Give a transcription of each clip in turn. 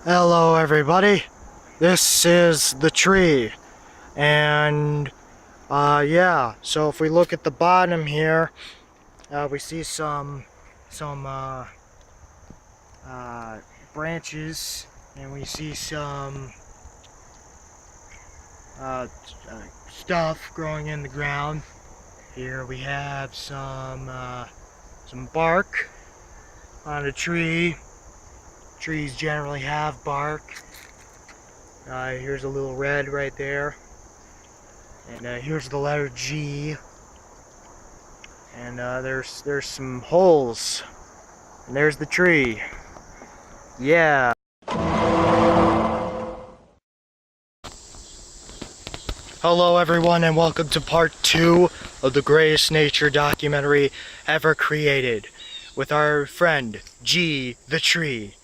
Hello everybody, this is the tree, and yeah, so if we look at the bottom here, we see some uh, branches, and we see some uh, stuff growing in the ground. Here we have some bark on a tree. Trees generally have bark. Here's a little red right there. And here's the letter G. And there's some holes. And there's the tree. Yeah. Hello everyone, and welcome to part 2 of the greatest nature documentary ever created with our friend G the tree.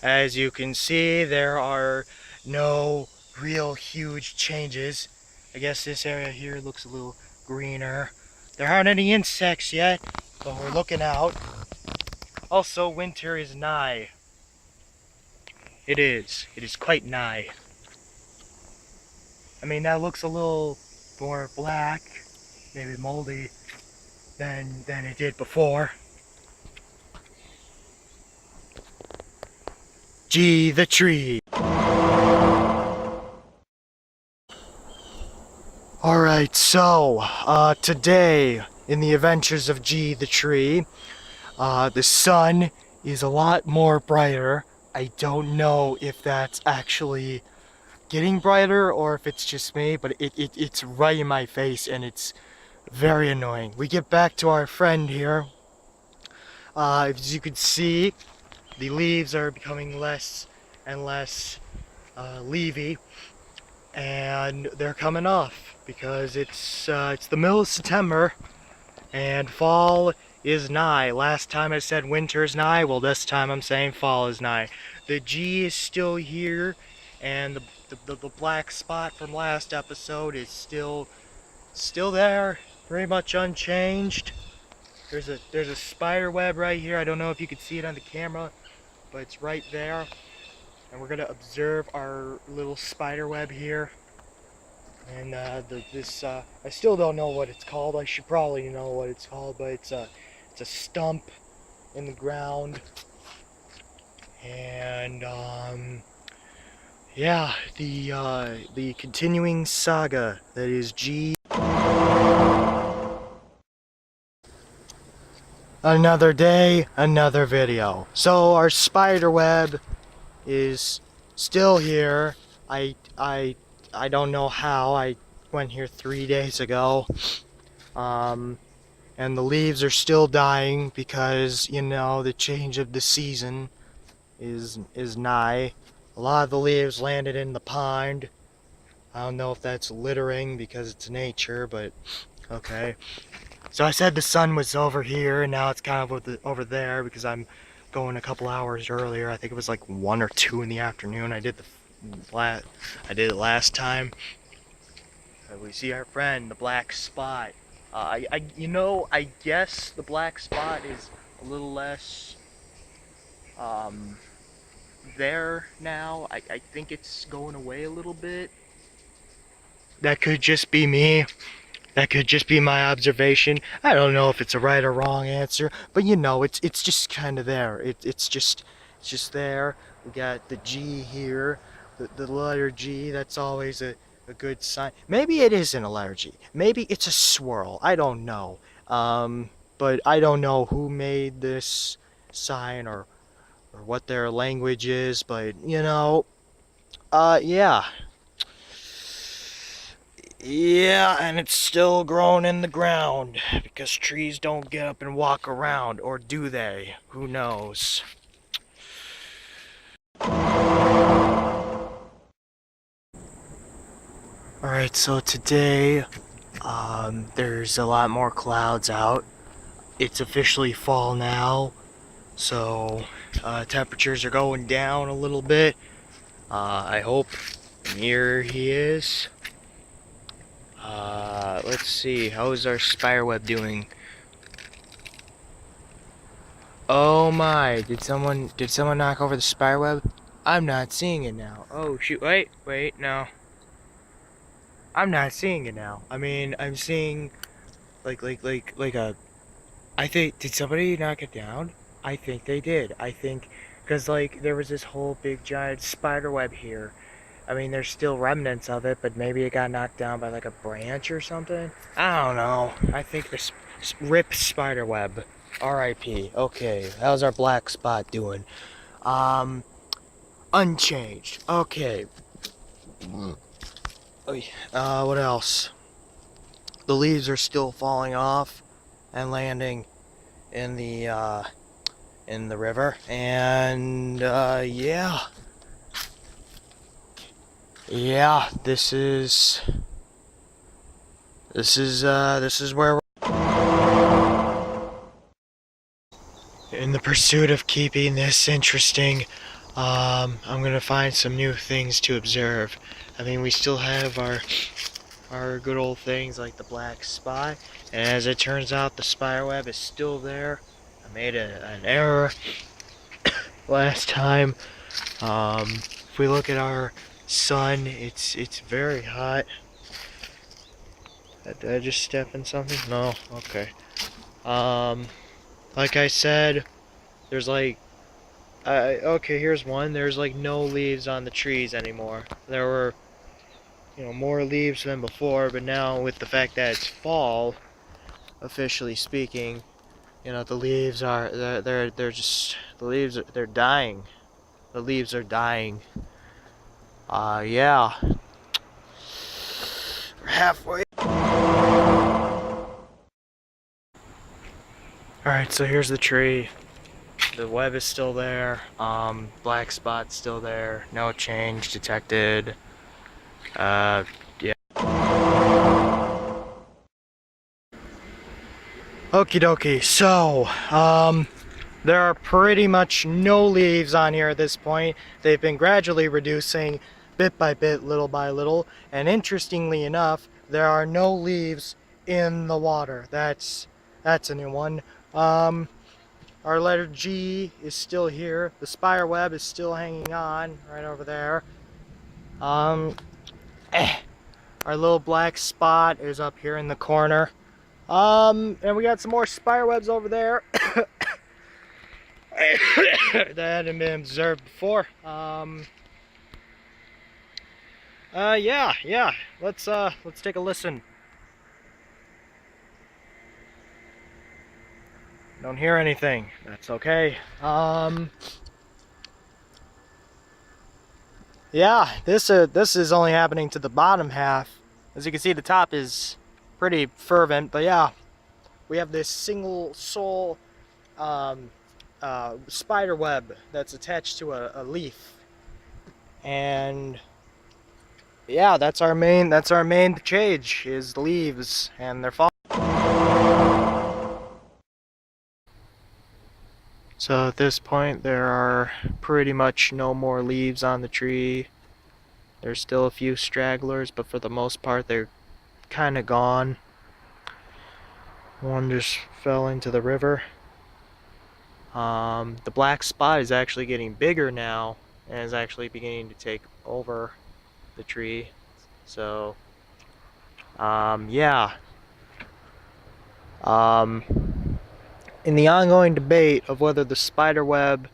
As you can see, there are no real huge changes. I guess this area here looks a little greener. There aren't any insects yet, but we're looking out. Also, winter is nigh. It is. It is quite nigh. I mean, that looks a little more black, maybe moldy, than it did before. G the tree. Alright, so, today, in the adventures of G the tree, the sun is a lot more brighter. I don't know if that's actually getting brighter or if it's just me, but it's right in my face and it's very annoying. We get back to our friend here. As you can see, the leaves are becoming less and less leafy, and they're coming off because it's the middle of September and fall is nigh. Last time I said winter is nigh, well this time I'm saying fall is nigh. The G is still here, and the black spot from last episode is still there, pretty much unchanged. There's a spider web right here. I don't know if you can see it on the camera, but it's right there. And we're gonna observe our little spider web here. And I still don't know what it's called. I should probably know what it's called, but it's a stump in the ground. And yeah, the continuing saga that is G. Another day, another video. So our spider web is still here. I don't know how. I went here 3 days ago. And the leaves are still dying because, you know, the change of the season is nigh. A lot of the leaves landed in the pond. I don't know if that's littering because it's nature, but okay. So I said the sun was over here, and now it's kind of over there because I'm going a couple hours earlier. I think it was like 1 or 2 in the afternoon. I did it last time. We see our friend, the black spot. I guess the black spot is a little less there now. I think it's going away a little bit. That could just be me. That could just be my observation. I don't know if it's a right or wrong answer, but you know, it's just kind of there. It's just there. We got the G here, the letter G. That's always a good sign. Maybe it isn't a letter G. Maybe it's a swirl. I don't know. But I don't know who made this sign or what their language is. But you know, yeah. Yeah, and it's still growing in the ground because trees don't get up and walk around, or do they? Who knows? Alright, so today, there's a lot more clouds out. It's officially fall now, so temperatures are going down a little bit. I hope. And here he is. Let's see, how is our spiderweb doing? Oh my, did someone knock over the spiderweb? I'm not seeing it now. Oh shoot, wait, no. I'm not seeing it now. I mean, I'm seeing like a, I think, did somebody knock it down? I think they did. I think, because like there was this whole big giant spider web here. I mean, there's still remnants of it, but maybe it got knocked down by like a branch or something. I don't know. I think this rip spider web. R.I.P. Okay, how's our black spot doing? Um, unchanged. Okay. What else? The leaves are still falling off and landing in the river, and yeah, this is where we're in the pursuit of keeping this interesting. I'm gonna find some new things to observe. I mean, we still have our good old things like the black spot, and as it turns out, the spiderweb is still there. I made an error last time. If we look at our sun, it's very hot. Did I just step in something? No. Okay. Like I said, there's like, okay, here's one. There's like no leaves on the trees anymore. There were, more leaves than before, but now with the fact that it's fall, officially speaking, the leaves are they're just the leaves they're dying. The leaves are dying. Yeah. We're halfway. Alright, so here's the tree. The web is still there. Black spot's still there. No change detected. Yeah. Okie dokie. So, there are pretty much no leaves on here at this point. They've been gradually reducing bit by bit, little by little. And interestingly enough, there are no leaves in the water. That's a new one. Our letter G is still here. The spider web is still hanging on right over there. Our little black spot is up here in the corner. And we got some more spider webs over there that hadn't been observed before. Yeah. Let's take a listen. Don't hear anything. That's okay. Yeah, this is only happening to the bottom half. As you can see, the top is pretty fervent, but yeah, we have this single soul spider web that's attached to a leaf, and yeah, that's our main change is the leaves, and they're falling. So at this point, there are pretty much no more leaves on the tree. There's still a few stragglers, but for the most part, they're kind of gone. One just fell into the river. The black spot is actually getting bigger now and is actually beginning to take over the tree. So, yeah. In the ongoing debate of whether the spider web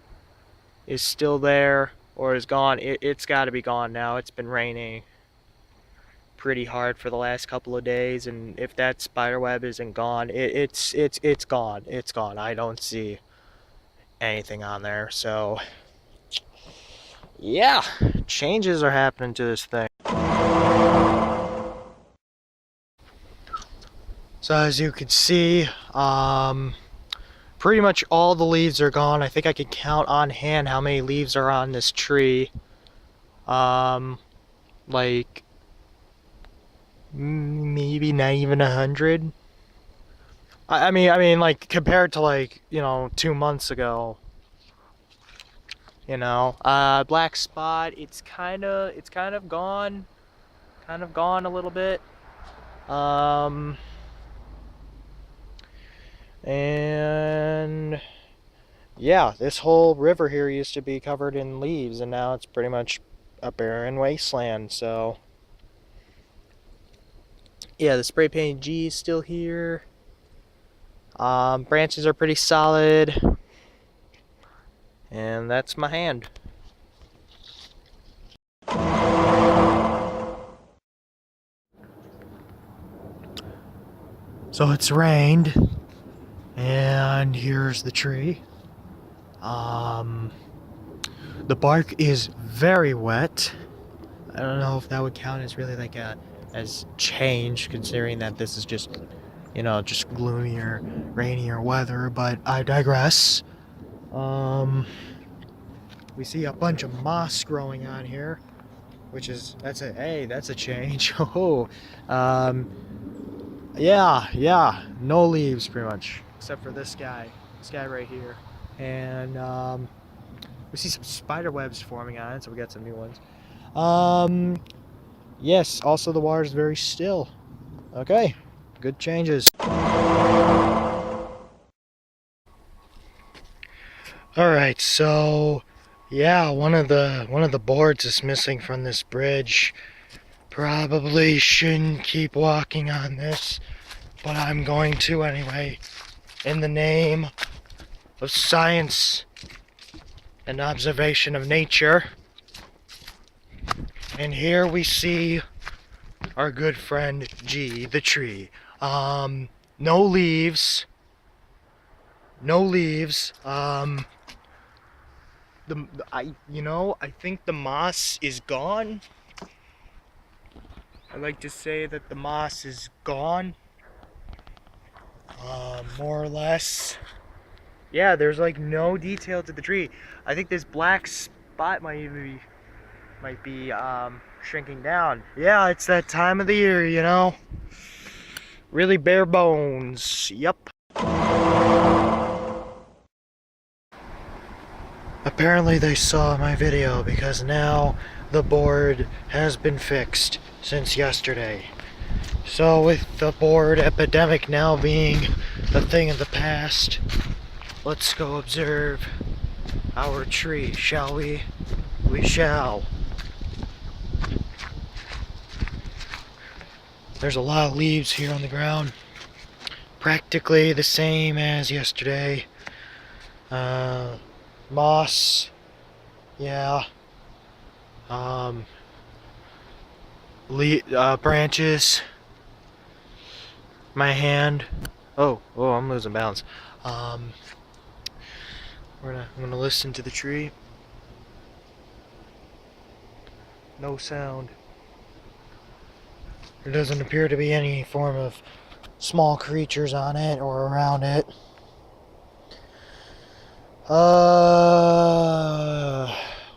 is still there or is gone, it's got to be gone now. It's been raining pretty hard for the last couple of days, and if that spider web isn't gone, it's gone. It's gone. I don't see anything on there. So yeah, changes are happening to this thing. So as you can see, pretty much all the leaves are gone. I think I can count on hand how many leaves are on this tree. Like maybe not even 100. I mean, like compared to like 2 months ago. Black spot. It's kind of gone, a little bit. And yeah, this whole river here used to be covered in leaves, and now it's pretty much a barren wasteland. So yeah, the spray painted G is still here. Branches are pretty solid, and that's my hand. So it's rained, and here's the tree. The bark is very wet. I don't know if that would count as really like as change, considering that this is just, just gloomier, rainier weather, but I digress. We see a bunch of moss growing on here, which is, that's a change. Oh, yeah, no leaves pretty much, except for this guy right here. And we see some spider webs forming on it, so we got some new ones. Yes, also the water is very still. Okay, good changes. Alright, so yeah, one of the boards is missing from this bridge. Probably shouldn't keep walking on this, but I'm going to anyway, in the name of science and observation of nature. And here we see our good friend G, the tree. No leaves. I think the moss is gone. I like to say that the moss is gone. More or less. Yeah, there's like no detail to the tree. I think this black spot might be shrinking down. Yeah, it's that time of the year, Really bare bones. Yup. Apparently they saw my video because now the board has been fixed since yesterday. So with the board epidemic now being a thing of the past, let's go observe our tree, shall we? We shall. There's a lot of leaves here on the ground. Practically the same as yesterday. Moss. Yeah. Branches. My hand. Oh, I'm losing balance. I'm gonna listen to the tree. No sound. There doesn't appear to be any form of small creatures on it or around it.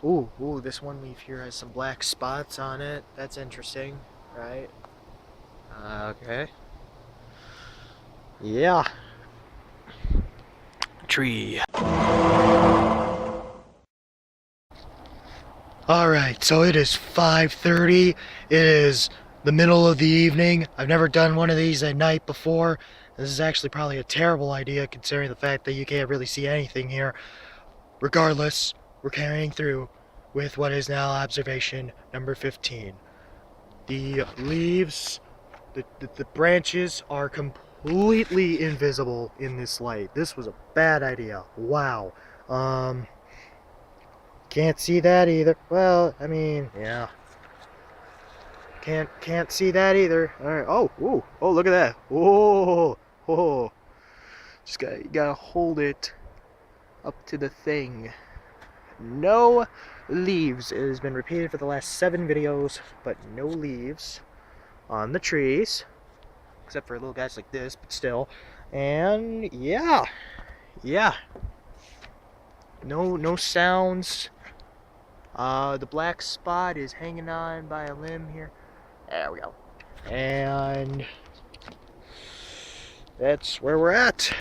Ooh, this one leaf here has some black spots on it. That's interesting, right? Okay. Yeah. Tree. Alright, so it is 5:30. It is the middle of the evening. I've never done one of these at night before. This is actually probably a terrible idea considering the fact that you can't really see anything here. Regardless, we're carrying through with what is now observation number 15. The leaves, the branches are completely invisible in this light. This was a bad idea. Wow. Can't see that either. Well, I mean, yeah. Can't see that either. All right. Oh, look at that. Oh. Just gotta hold it up to the thing. No leaves. It has been repeated for the last 7 videos, but no leaves on the trees, except for little guys like this, but still. And yeah. No sounds. The black spot is hanging on by a limb here. There we go. And that's where we're at.